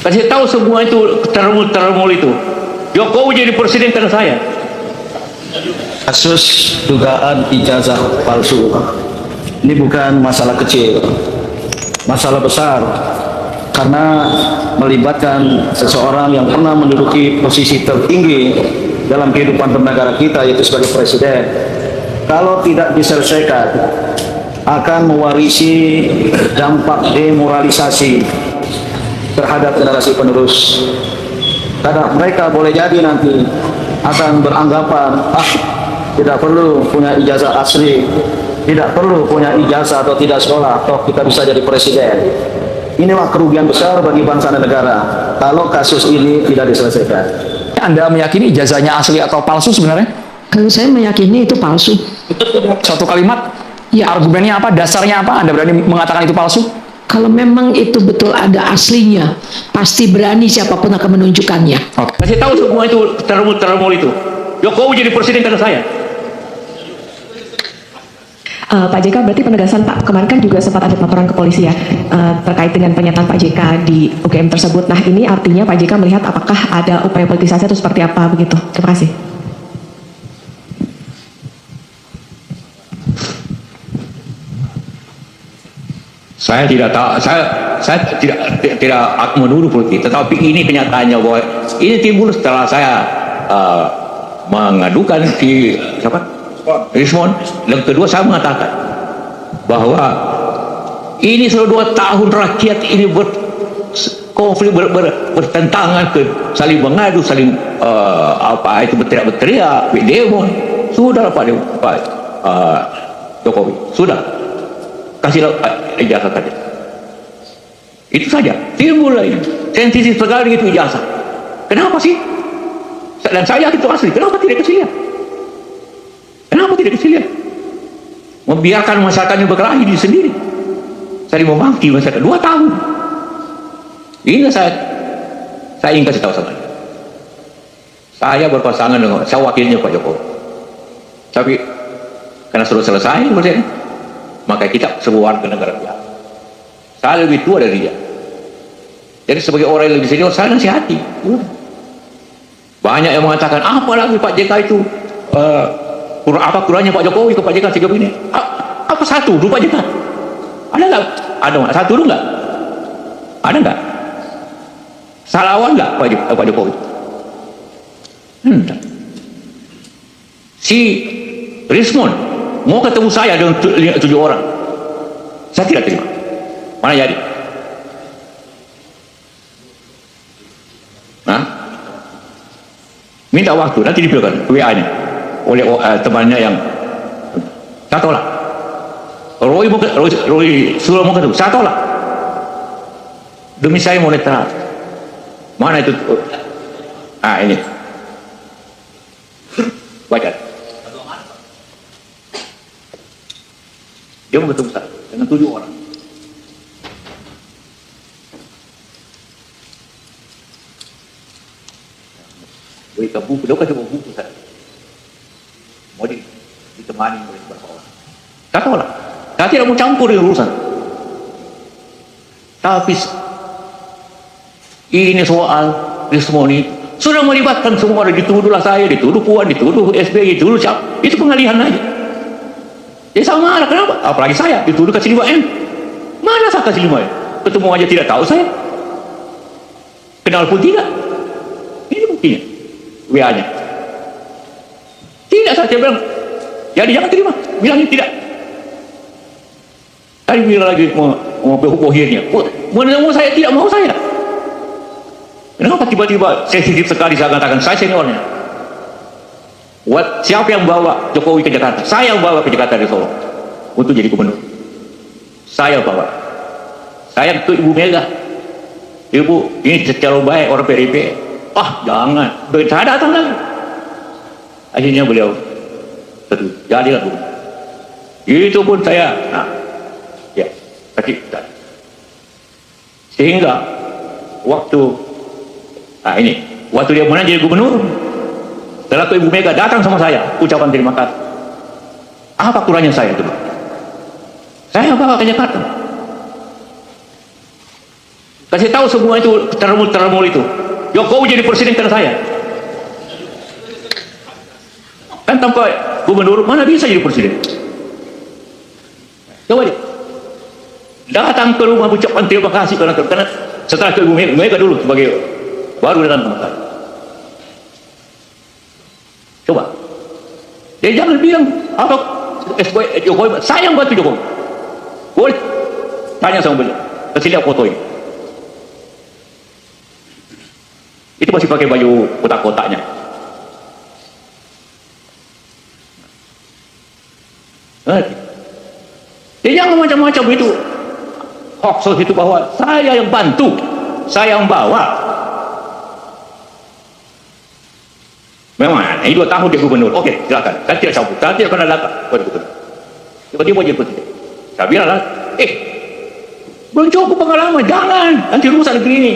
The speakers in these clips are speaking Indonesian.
Kasih tahu semua itu termul itu. Jokowi jadi presiden karena saya. Kasus dugaan ijazah palsu ini bukan masalah kecil, masalah besar, karena melibatkan seseorang yang pernah menduduki posisi tertinggi dalam kehidupan bernegara kita, yaitu sebagai presiden. Kalau tidak diselesaikan, akan mewarisi dampak demoralisasi terhadap generasi penerus. Karena mereka boleh jadi nanti akan beranggapan, tidak perlu punya ijazah asli, tidak perlu punya ijazah atau tidak sekolah, toh kita bisa jadi presiden. Inilah kerugian besar bagi bangsa dan negara kalau kasus ini tidak diselesaikan. Anda meyakini ijazahnya asli atau palsu sebenarnya? Kalau saya meyakini itu palsu. Satu kalimat, Ya. argumennya apa, dasarnya apa, Anda berani mengatakan itu palsu? Kalau memang itu betul ada aslinya, pasti berani siapapun akan menunjukkannya. Kasih tahu semua itu termul itu. Jokowi jadi presiden karena saya. Pak JK, berarti penegasan Pak, kemarin kan juga sempat ada laporan ke polisi ya, terkait dengan pernyataan Pak JK di UGM tersebut. Nah, ini artinya Pak JK melihat apakah ada upaya politisasi atau seperti apa begitu? Terima kasih. Saya tidak tahu, saya tidak menuduh politik, tetapi ini kenyataannya bahwa ini timbul setelah saya mengadukan si siapa? Rismon. Yang kedua saya mengatakan bahwa ini sudah 2 tahun rakyat ini berkonflik, bertentangan, saling mengadu, saling berteriak-teriak, demo. Sudah Pak Jokowi, sudah kasih ijazah saja. Itu saja. Timbul lagi. Sensitif sekali itu ijazah. Kenapa sih? Dan saya itu asli. Kenapa tidak kasih lihat? Kenapa tidak kasih lihat? Membiarkan masyarakatnya berkelahi di sendiri. Saya memaki masyarakat 2 tahun. Ini saya ingin kasih tahu sama Anda. Saya berpasangan dengan, saya wakilnya Pak Jokowi. Tapi karena sudah selesai, maka kita sebuah warga negara biasa. Saya lebih tua dari dia. Jadi sebagai orang yang lebih senior, saya nasihati. Banyak yang mengatakan, apa lagi Pak JK itu? Apa kurangnya Pak Jokowi ke Pak JK sikap ini? Apa satu dulu Pak JK? Ada nggak? Ada nggak? Satu dulu nggak? Ada nggak? Salawan nggak Pak Jokowi? Si Rismon mau ketemu saya dengan 7 orang, saya tidak terima. Mana jadi? Minta waktu, nanti dipilihkan WA-nya oleh temannya yang saya tolak. Roy suruh mau ketemu, saya tolak. Demi saya mau netral. Mana itu? Ini. Baca. Dia mau ketemu saya dengan 7 orang. Berikan buku, dia kasih buku saya. Mau ditemani oleh beberapa orang. Saya tolak. Saya tidak mau campur di urusan. Tapi ini soal Rismoni sudah melibatkan semua orang, dituduhlah saya, dituduh Puan, dituduh SBY, dituduh siapa. Itu pengalihan aja. Jadi sama lah, kenapa? Apalagi saya dituduh kasih 5M. Mana saya kasih 5M? Ketemu aja tidak tahu saya. Kenal pun tidak. Ini buktinya. WA-nya. Tidak, saya bilang. Jadi jangan terima. Bilangnya tidak. Tadi bilang lagi mau pohirnya. Mau saya, tidak mau saya. Kenapa tiba-tiba sensitif sekali saya katakan saya seniornya? Siapa yang bawa Jokowi ke Jakarta? Saya yang bawa ke Jakarta dari Solo untuk jadi gubernur. Saya bawa. Saya ke Ibu Mega. Ibu, ini calon baik orang PDIP. Jangan. Saya datang lagi. Akhirnya beliau setuju. Jadilah gubernur. Itu pun saya, sehingga waktu dia menang jadi gubernur, setelah itu Ibu Mega datang sama saya, ucapan terima kasih. Apa kurangnya saya dulu? Saya bawa ke Jakarta. Kasih tahu semua itu termul itu. Jokowi jadi presiden karena saya. Kan tanpa gubernur mana bisa jadi presiden? Coba deh. Datang ke rumah ucapkan terima kasih karena setelah ke Ibu Mega dulu sebagai baru datang sama saya. Coba. Dia jangan bilang apa Jokowi, saya yang bantu Jokowi. Boleh tanya sama beliau. Kasih lihat foto ini. Itu masih pakai baju kotak-kotaknya. Dia jangan macam-macam itu. Hoax itu bahwa saya yang bantu, saya yang bawa. Memang ini 2 tahun dia gubernur. Oke, silakan. Saya tidak sambut. Saya tidak akan datang. Tiba-tiba jadi presiden. Saya bilang lah, belum cukup pengalaman. Jangan. Nanti rusak negeri ini.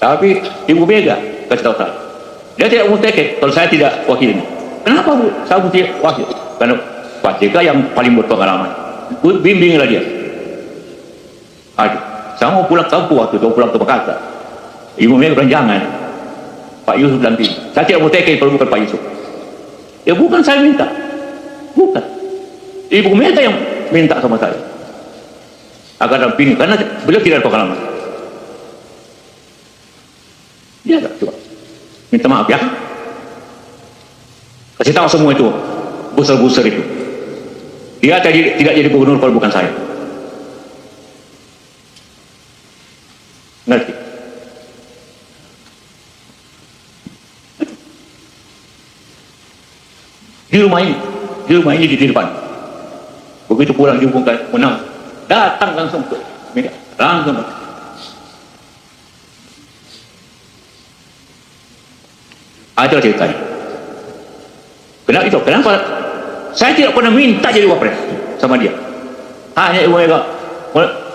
Tapi Ibu Mega kasih tahu saya, dia tidak mau teket kalau saya tidak wakil ini. Kenapa Bu? Saya mesti wakil. Karena Pak JK yang paling berpengalaman. Bimbinglah dia. Saya mau pulang kampung waktu itu, mau pulang ke Makassar. Ibu Mega bilang jangan. Pak Yusuf nanti. Saya tidak mau teket kalau bukan Pak Yusuf. Ya bukan saya minta. Bukan. Ibu Mega yang minta sama saya. Agar dampingi. Karena beliau tidak ada pengalaman. Dia tak coba. Minta maaf ya. Kasih tahu semua itu. Buser-buser itu. Dia tidak jadi gubernur kalau bukan saya. Ngerti? Di rumah ini di depan. Begitu pulang dihubungkan menang. Datang langsung ke media. Langsung. Ada ceritanya. Kenapa itu? Kenapa saya tidak pernah minta jadi wapres sama dia? Hanya Ibu Mega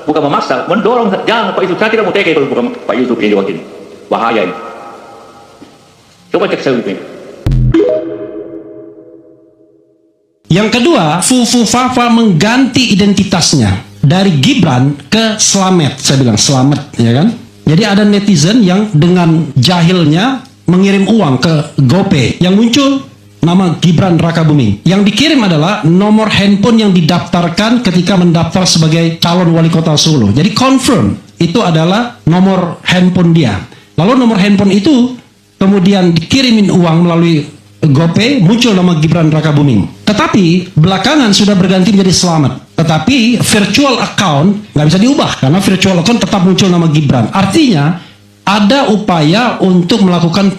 bukan memaksa, mendorong. Jangan Pak Yusuf, saya tidak mau teke kalau bukan Pak Yusuf jadi wakil. Bahaya ini. Coba cek saya ini. Yang kedua, Fufu Fafa mengganti identitasnya dari Gibran ke Slamet. Saya bilang Slamet, ya kan? Jadi ada netizen yang dengan jahilnya mengirim uang ke GoPay, yang muncul nama Gibran Rakabuming. Yang dikirim adalah nomor handphone yang didaftarkan ketika mendaftar sebagai calon wali kota Solo. Jadi confirm itu adalah nomor handphone dia. Lalu nomor handphone itu kemudian dikirimin uang melalui GoPay, muncul nama Gibran Rakabuming. Tetapi belakangan sudah berganti menjadi Slamet. Tetapi virtual account nggak bisa diubah karena virtual account tetap muncul nama Gibran. Artinya ada upaya untuk melakukan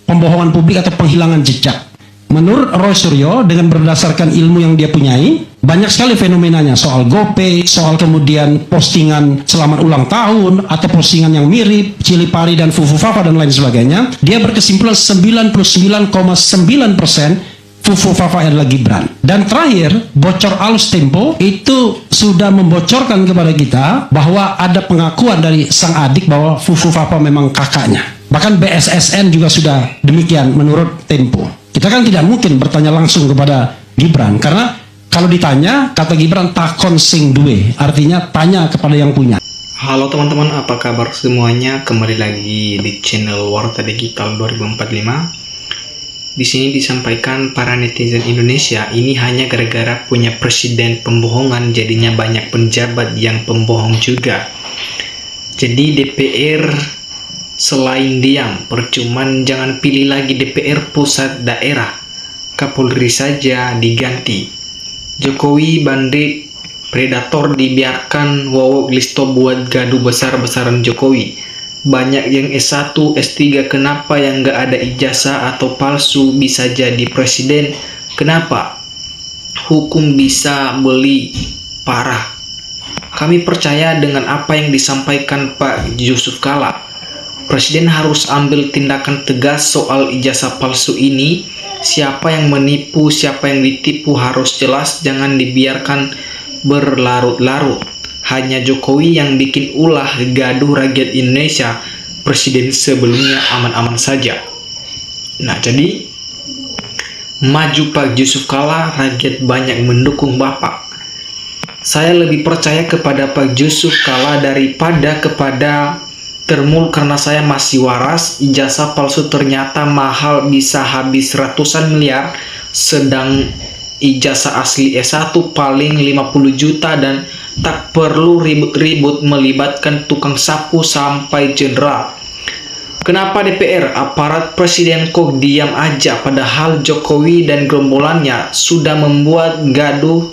pembohongan publik atau penghilangan jejak. Menurut Roy Suryo, dengan berdasarkan ilmu yang dia punyai, banyak sekali fenomenanya soal GoPay, soal kemudian postingan selamat ulang tahun, atau postingan yang mirip, Cili Pari dan Fufu Fafa dan lain sebagainya. Dia berkesimpulan 99,9% Fufu Fafa adalah Gibran. Dan terakhir, bocor alus Tempo itu sudah membocorkan kepada kita bahwa ada pengakuan dari sang adik bahwa Fufu Fafa memang kakaknya. Bahkan BSSN juga sudah demikian menurut Tempo. Kita kan tidak mungkin bertanya langsung kepada Gibran, karena kalau ditanya, kata Gibran takon sing duwe, artinya tanya kepada yang punya. Halo teman-teman, apa kabar semuanya? Kembali lagi di channel Warta Digital 2045. Di sini disampaikan para netizen Indonesia ini hanya gara-gara punya presiden pembohongan, jadinya banyak penjabat yang pembohong juga. Jadi DPR selain diam, percuman jangan pilih lagi DPR pusat daerah. Kapolri saja diganti. Jokowi bandit predator dibiarkan Wawok Listo buat gaduh besar-besaran Jokowi. Banyak yang S1, S3, kenapa yang nggak ada ijazah atau palsu bisa jadi presiden? Kenapa? Hukum bisa beli parah. Kami percaya dengan apa yang disampaikan Pak Yusuf Kalla. Presiden harus ambil tindakan tegas soal ijazah palsu ini. Siapa yang menipu, siapa yang ditipu harus jelas, jangan dibiarkan berlarut-larut. Hanya Jokowi yang bikin ulah gaduh rakyat Indonesia. Presiden sebelumnya aman-aman saja. Nah, jadi maju Pak Yusuf Kalla, rakyat banyak mendukung Bapak. Saya lebih percaya kepada Pak Yusuf Kalla daripada kepada Termul karena saya masih waras. Ijazah palsu ternyata mahal, bisa habis ratusan miliar, sedang ijazah asli S1 paling 50 juta dan tak perlu ribut-ribut melibatkan tukang sapu sampai jenderal. Kenapa DPR, aparat presiden kok diam aja padahal Jokowi dan gerombolannya sudah membuat gaduh,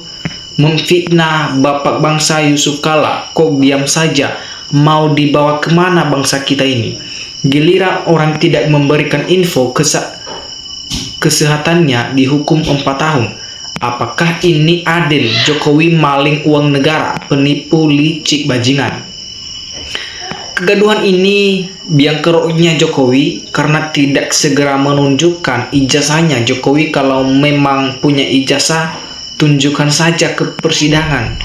memfitnah Bapak bangsa Yusuf Kalla? Kok diam saja? Mau dibawa kemana bangsa kita ini? Giliran orang tidak memberikan info kesehatannya dihukum 4 tahun. Apakah ini adil? Jokowi maling uang negara, penipu, licik, bajingan. Kegaduhan ini biang keroknya Jokowi karena tidak segera menunjukkan ijazahnya. Jokowi kalau memang punya ijazah, tunjukkan saja ke persidangan.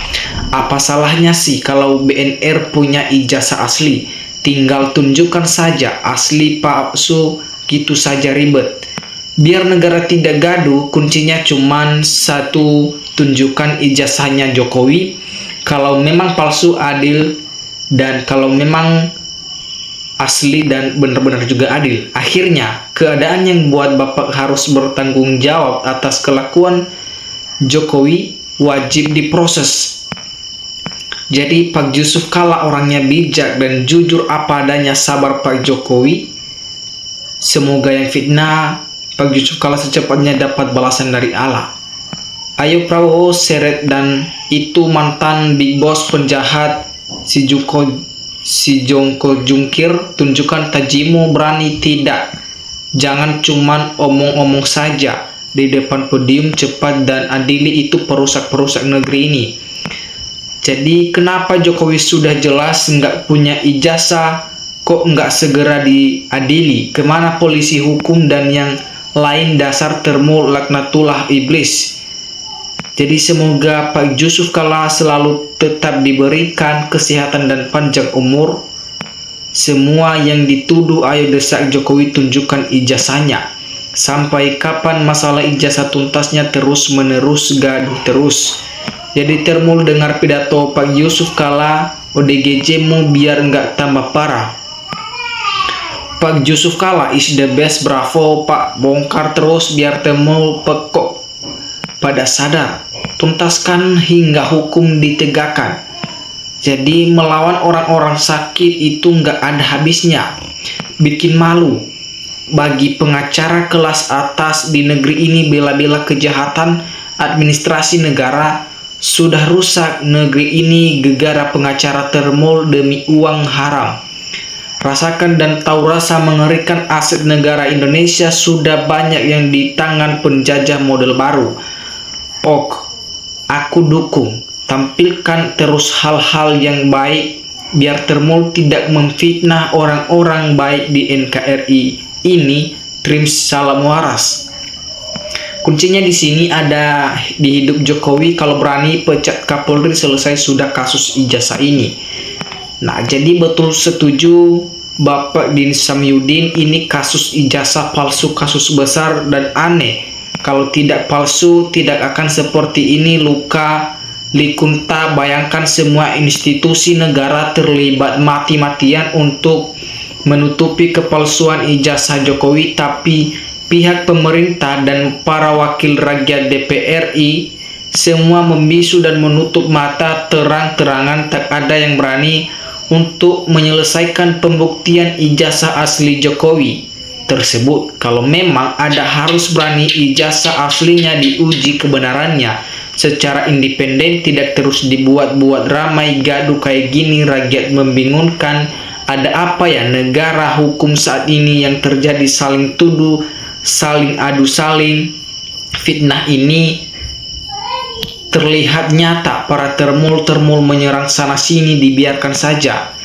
Apa salahnya sih kalau BNR punya ijazah asli? Tinggal tunjukkan saja, asli palsu gitu saja ribet. Biar negara tidak gaduh, kuncinya cuman satu, tunjukkan ijazahnya Jokowi. Kalau memang palsu adil, dan kalau memang asli dan benar-benar juga adil. Akhirnya, keadaan yang buat Bapak harus bertanggung jawab atas kelakuan Jokowi wajib diproses. Jadi Pak Yusuf Kalla orangnya bijak dan jujur apa adanya. Sabar Pak Jokowi. Semoga yang fitnah Pak Yusuf Kalla secepatnya dapat balasan dari Allah. Ayo Prabowo seret dan itu mantan Big Boss penjahat si Jongko Jungkir, tunjukkan tajimu, berani tidak? Jangan cuman omong-omong saja di depan podium, cepat dan adili itu perusak-perusak negeri ini. Jadi kenapa Jokowi sudah jelas nggak punya ijazah, kok nggak segera diadili? Kemana polisi hukum dan yang lain? Dasar Termul, laknatullah iblis. Jadi semoga Pak Yusuf Kalla selalu tetap diberikan kesehatan dan panjang umur. Semua yang dituduh ayo desak Jokowi, tunjukkan ijazahnya. Sampai kapan masalah ijazah tuntasnya terus-menerus gaduh terus. Jadi Termul dengar pidato Pak Yusuf Kalla, ODGJ-mu biar nggak tambah parah. Pak Yusuf Kalla is the best, bravo Pak, bongkar terus biar Termul pekok pada sadar, tuntaskan hingga hukum ditegakkan. Jadi melawan orang-orang sakit itu nggak ada habisnya. Bikin malu bagi pengacara kelas atas di negeri ini, bela-bela kejahatan administrasi negara. Sudah rusak negeri ini gegara pengacara Termul demi uang haram. Rasakan dan tahu rasa mengerikan aset negara Indonesia sudah banyak yang di tangan penjajah model baru. Aku dukung, tampilkan terus hal-hal yang baik biar Termul tidak memfitnah orang-orang baik di NKRI ini. Trim salam waras. Kuncinya di sini ada di hidup Jokowi. Kalau berani pecat Kapolri, selesai sudah kasus ijazah ini. Nah, jadi betul setuju Bapak Din Samyudin, ini kasus ijazah palsu kasus besar dan aneh. Kalau tidak palsu, tidak akan seperti ini. Luka Likunta, bayangkan semua institusi negara terlibat mati-matian untuk menutupi kepalsuan ijazah Jokowi, tapi pihak pemerintah dan para wakil rakyat DPR RI semua membisu dan menutup mata terang-terangan. Tak ada yang berani untuk menyelesaikan pembuktian ijazah asli Jokowi tersebut. Kalau memang ada, harus berani ijazah aslinya diuji kebenarannya secara independen, tidak terus dibuat-buat ramai gaduh kayak gini. Rakyat membingungkan. Ada apa ya negara hukum saat ini yang terjadi? Saling tuduh, saling adu, saling fitnah ini terlihat nyata. Para termul menyerang sana sini, dibiarkan saja.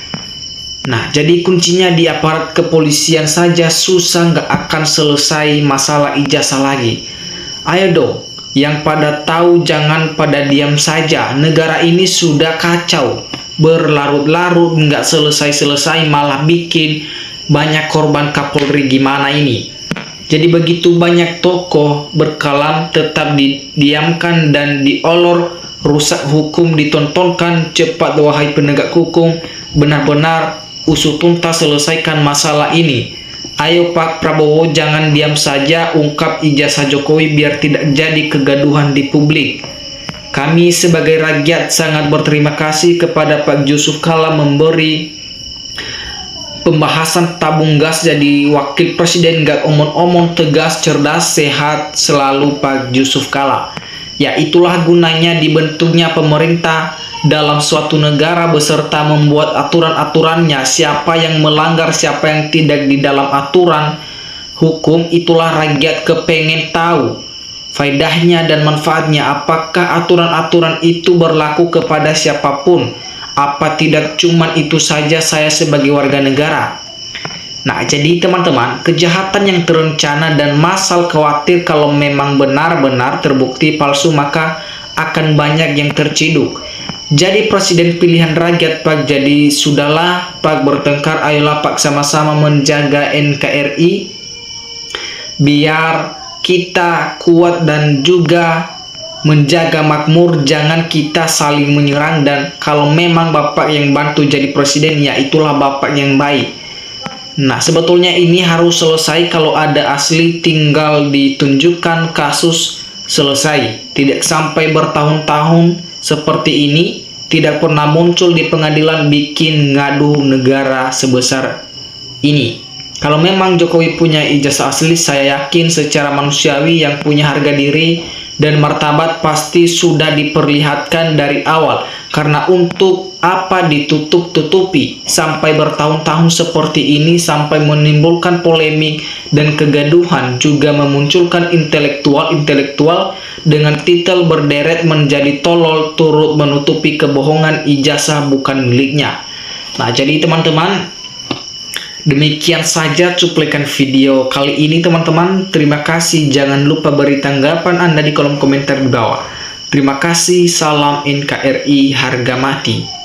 Nah, jadi kuncinya di aparat kepolisian saja susah, nggak akan selesai masalah ijazah lagi. Ayo dong, yang pada tahu jangan pada diam saja. Negara ini sudah kacau, berlarut-larut, nggak selesai-selesai, malah bikin banyak korban Kapolri. Gimana ini? Jadi begitu banyak tokoh berkalam tetap didiamkan dan diolor rusak hukum ditontonkan, cepat wahai penegak hukum, benar-benar usut tuntas selesaikan masalah ini. Ayo Pak Prabowo, jangan diam saja, ungkap ijazah Jokowi biar tidak jadi kegaduhan di publik. Kami sebagai rakyat sangat berterima kasih kepada Pak Yusuf Kala memberi pembahasan tabung gas jadi wakil presiden, gak omong-omong, tegas, cerdas, sehat selalu Pak Yusuf Kala. Ya itulah gunanya dibentuknya pemerintah dalam suatu negara beserta membuat aturan-aturannya. Siapa yang melanggar, siapa yang tidak di dalam aturan hukum, itulah rakyat kepengen tahu faedahnya dan manfaatnya. Apakah aturan-aturan itu berlaku kepada siapapun? Apa tidak cuman itu saja saya sebagai warga negara? Nah, jadi teman-teman, kejahatan yang terencana dan Masal khawatir kalau memang benar-benar terbukti palsu maka akan banyak yang terciduk. Jadi presiden pilihan rakyat Pak, jadi sudahlah Pak bertengkar, ayolah Pak sama-sama menjaga NKRI biar kita kuat dan juga menjaga makmur, jangan kita saling menyerang. Dan kalau memang Bapak yang bantu jadi presiden, ya itulah Bapak yang baik. Nah, sebetulnya ini harus selesai. Kalau ada asli tinggal ditunjukkan, kasus selesai. Tidak sampai bertahun-tahun seperti ini, tidak pernah muncul di pengadilan bikin ngadu negara sebesar ini. Kalau memang Jokowi punya ijazah asli, saya yakin secara manusiawi yang punya harga diri dan martabat pasti sudah diperlihatkan dari awal. Karena untuk apa ditutup-tutupi sampai bertahun-tahun seperti ini, sampai menimbulkan polemik dan kegaduhan, juga memunculkan intelektual dengan titel berderet menjadi tolol, turut menutupi kebohongan ijazah bukan miliknya. Nah, jadi teman-teman, demikian saja cuplikan video kali ini teman-teman. Terima kasih, jangan lupa beri tanggapan Anda di kolom komentar di bawah. Terima kasih, salam NKRI harga mati.